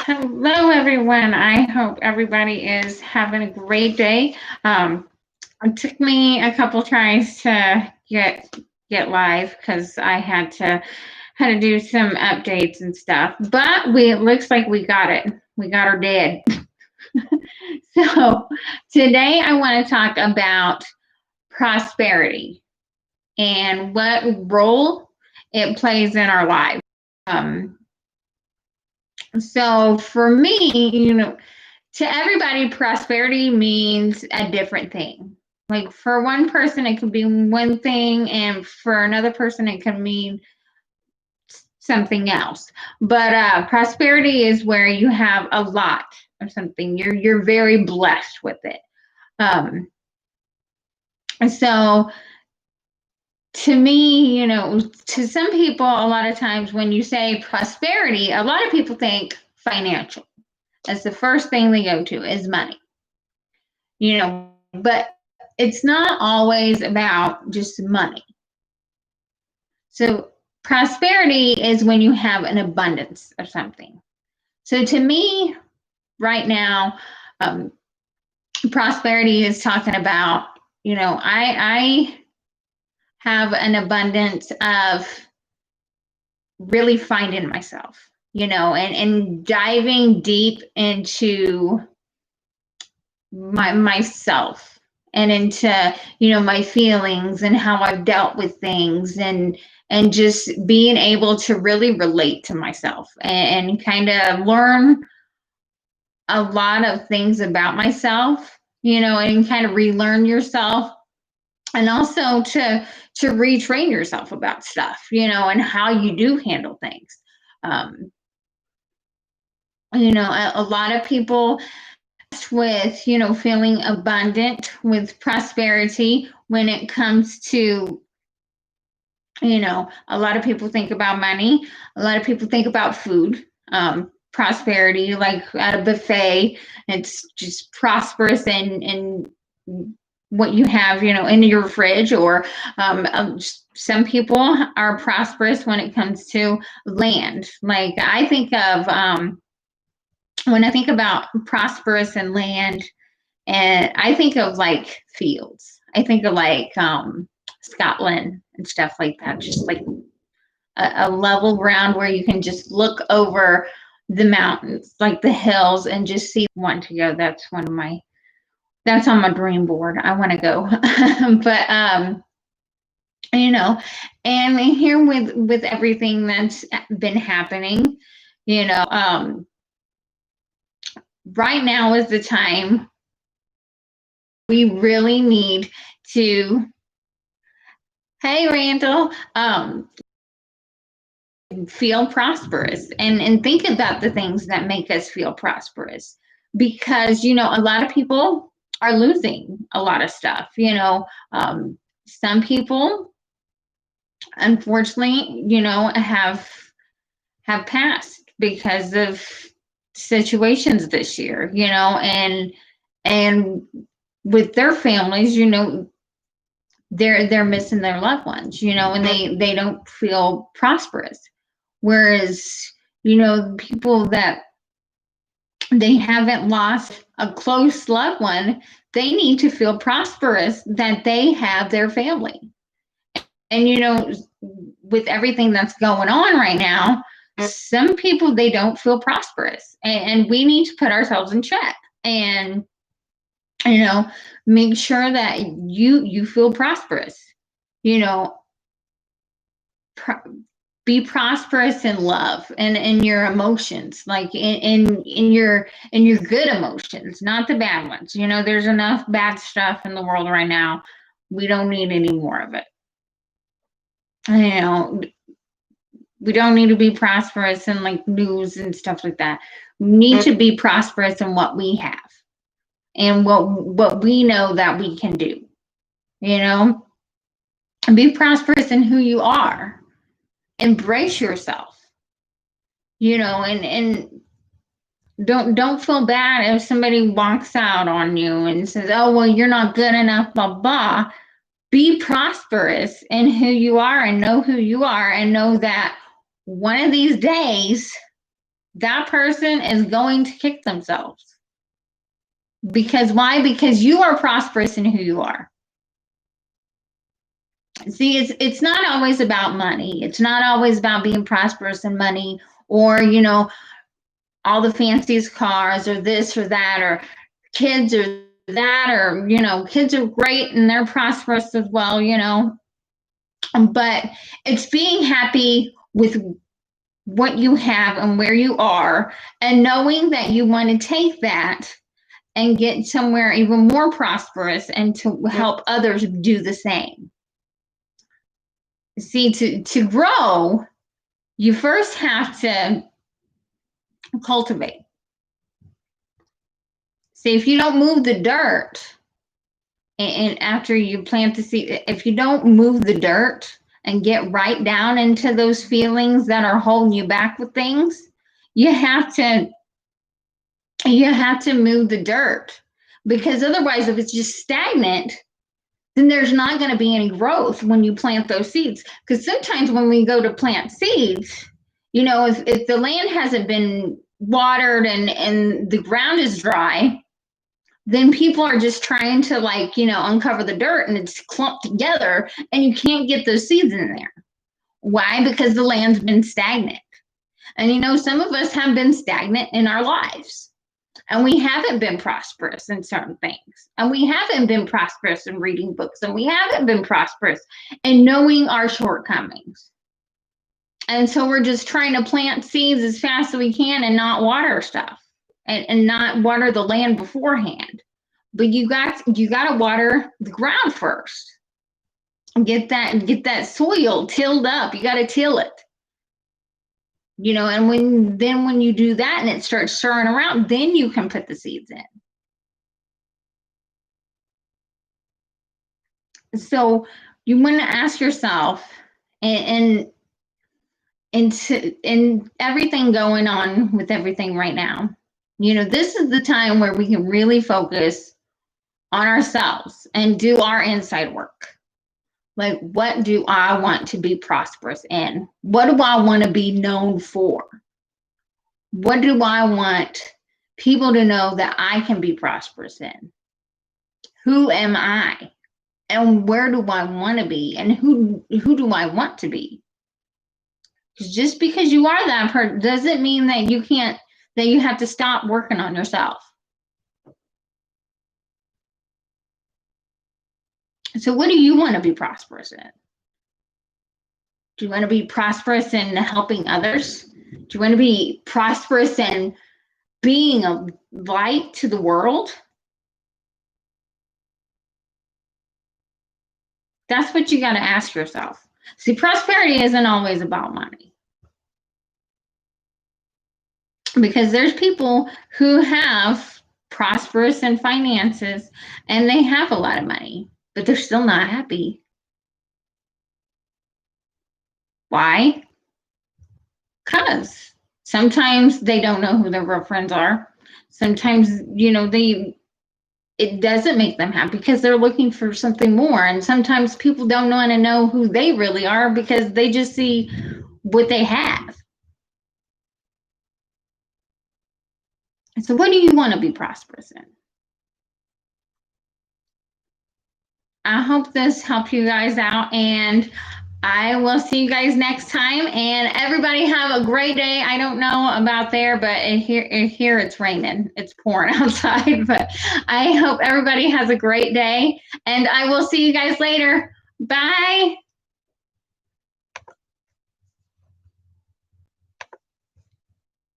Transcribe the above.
Hello, everyone. I hope everybody is having a great day. It took me a couple tries to get live because I had to do some updates and stuff. But we it looks like we got it. We got her dead. So today I want to talk about prosperity and what role it plays in our lives. Um, so for me, to everybody, prosperity means a different thing. Like for one person, it could be one thing, and for another person, it could mean something else. But prosperity is where you have a lot of something. You're very blessed with it. Um, so to me, to some people, a lot of times when you say prosperity, a lot of people think financial. That's the first thing they go to is money. But it's not always about just money. So prosperity is when you have an abundance of something. So to me, right now, um, prosperity is talking about, I have an abundance of really finding myself, and diving deep into myself and into my feelings and how I've dealt with things and just being able to really relate to myself and kind of learn a lot of things about myself, and kind of relearn yourself and also to retrain yourself about stuff, and how you do handle things. um a lot of people with feeling abundant with prosperity when it comes to a lot of people think about money, a lot of people think about food. Prosperity, like at a buffet, it's just prosperous and what you have in your fridge, or some people are prosperous when it comes to land. Like I think of when I think about prosperous and land, and I think of like fields. I think of like Scotland and stuff like that. Just like a level ground where you can just look over the mountains, like the hills, and just see one to go. That's on my dream board. I want to go. But you know, and here with everything that's been happening, you know, um, right now is the time we really need to, hey Randall, feel prosperous and think about the things that make us feel prosperous, because a lot of people are losing a lot of stuff. Some people unfortunately have passed because of situations this year, and with their families, they're missing their loved ones, and they don't feel prosperous. Whereas, people that they haven't lost a close loved one, they need to feel prosperous that they have their family. And with everything that's going on right now, some people, they don't feel prosperous, and we need to put ourselves in check and you know make sure that you feel prosperous. you know be prosperous in love and in your emotions, like in your good emotions, not the bad ones. There's enough bad stuff in the world right now. We don't need any more of it. you know we don't need to be prosperous in like news and stuff like that. We need to be prosperous in what we have and what we know that we can do. you know be prosperous in who you are. Embrace yourself. And don't feel bad if somebody walks out on you and says, oh well, you're not good enough, blah blah. Be prosperous in who you are, and know who you are, and know that one of these days that person is going to kick themselves. Because why? Because you are prosperous in who you are. See, it's not always about money. It's not always about being prosperous in money, or all the fanciest cars, or this or that, or kids or that, or kids are great and they're prosperous as well, but it's being happy with what you have and where you are, and knowing that you want to take that and get somewhere even more prosperous and to help others do the same. See, to grow, you first have to cultivate. See, if you don't move the dirt, and after you plant the seed, if you don't move the dirt and get right down into those feelings that are holding you back with things, you have to move the dirt, because otherwise, if it's just stagnant, then there's not going to be any growth when you plant those seeds. Because sometimes when we go to plant seeds, if the land hasn't been watered and the ground is dry, then people are just trying to uncover the dirt, and it's clumped together and you can't get those seeds in there. Why? Because the land's been stagnant. And some of us have been stagnant in our lives, and we haven't been prosperous in certain things, and we haven't been prosperous in reading books, and we haven't been prosperous in knowing our shortcomings. And so we're just trying to plant seeds as fast as we can and not water stuff, and not water the land beforehand. But you got to water the ground first. Get that soil tilled up. You got to till it. And when you do that and it starts stirring around, then you can put the seeds in. So you want to ask yourself, and everything going on with everything right now, this is the time where we can really focus on ourselves and do our inside work. Like, what do I want to be prosperous in? What do I want to be known for? What do I want people to know that I can be prosperous in? Who am I? And where do I want to be? And who do I want to be? Just because you are that person doesn't mean that you have to stop working on yourself. So what do you want to be prosperous in? Do you want to be prosperous in helping others? Do you want to be prosperous in being a light to the world? That's what you got to ask yourself. See, prosperity isn't always about money. Because there's people who have prosperous in finances and they have a lot of money, but they're still not happy. Why? Because sometimes they don't know who their real friends are. Sometimes, it doesn't make them happy because they're looking for something more. And sometimes people don't want to know who they really are because they just see what they have. So what do you want to be prosperous in? I hope this helped you guys out, and I will see you guys next time. And everybody have a great day. I don't know about there, but here it's raining. It's pouring outside, but I hope everybody has a great day, and I will see you guys later. Bye.